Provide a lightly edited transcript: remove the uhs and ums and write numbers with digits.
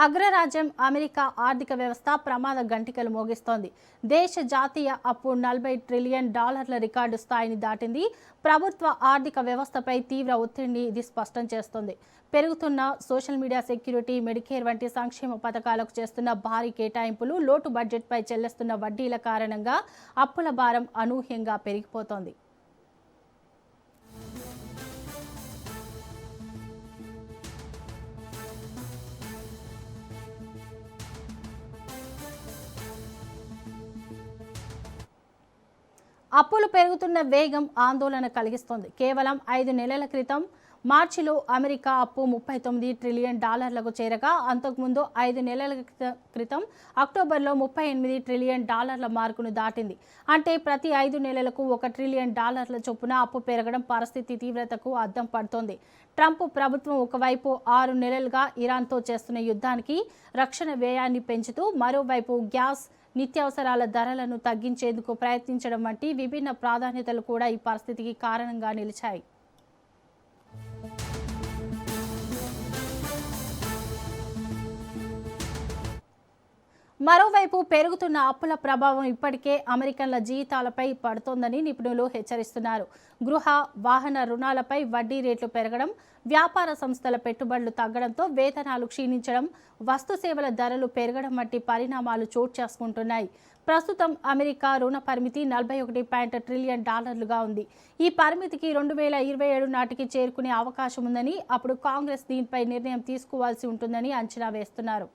అగ్రరాజ్యం అమెరికా ఆర్థిక వ్యవస్థ ప్రమాద గంటికలు మోగిస్తోంది. దేశ జాతీయ అప్పు $40 ట్రిలియన్ రికార్డు స్థాయిని దాటింది. ప్రభుత్వ ఆర్థిక వ్యవస్థపై తీవ్ర ఒత్తిడిని ఇది స్పష్టం చేస్తోంది. పెరుగుతున్న సోషల్ మీడియా సెక్యూరిటీ, మెడికేర్ వంటి సంక్షేమ పథకాలకు చేస్తున్న భారీ కేటాయింపులు, లోటు బడ్జెట్పై చెల్లిస్తున్న వడ్డీల కారణంగా అప్పుల భారం అనూహ్యంగా పెరిగిపోతోంది. అప్పులు పెరుగుతున్న వేగం ఆందోళన కలిగిస్తోంది. కేవలం 5 నెలల క్రితం మార్చిలో అమెరికా అప్పు $39 ట్రిలియన్ చేరగా, అంతకుముందు 5 నెలల క్రితం అక్టోబర్లో $38 ట్రిలియన్ మార్కును దాటింది. అంటే ప్రతి 5 నెలలకు $1 ట్రిలియన్ చొప్పున అప్పు పెరగడం పరిస్థితి తీవ్రతకు అద్దం పడుతోంది. ట్రంప్ ప్రభుత్వం ఒకవైపు 6 నెలలుగా ఇరాన్తో చేస్తున్న యుద్ధానికి రక్షణ వ్యయాన్ని పెంచుతూ, మరోవైపు గ్యాస్, నిత్యావసరాల ధరలను తగ్గించేందుకు ప్రయత్నించడం వంటి విభిన్న ప్రాధాన్యతలు కూడా ఈ పరిస్థితికి కారణంగా నిలిచాయి. మరోవైపు పెరుగుతున్న అప్పుల ప్రభావం ఇప్పటికే అమెరికన్ల జీవితాలపై పడుతోందని నిపుణులు హెచ్చరిస్తున్నారు. గృహ, వాహన రుణాలపై వడ్డీ రేట్లు పెరగడం, వ్యాపార సంస్థల పెట్టుబడులు తగ్గడంతో వేతనాలు క్షీణించడం, వస్తు సేవల ధరలు పెరగడం వంటి పరిణామాలు చోటు చేసుకుంటున్నాయి. ప్రస్తుతం అమెరికా రుణ పరిమితి $41 ట్రిలియన్ ఉంది. ఈ పరిమితికి 2027 నాటికి చేరుకునే అవకాశం ఉందని, అప్పుడు కాంగ్రెస్ దీనిపై నిర్ణయం తీసుకోవాల్సి ఉంటుందని అంచనా వేస్తున్నారు.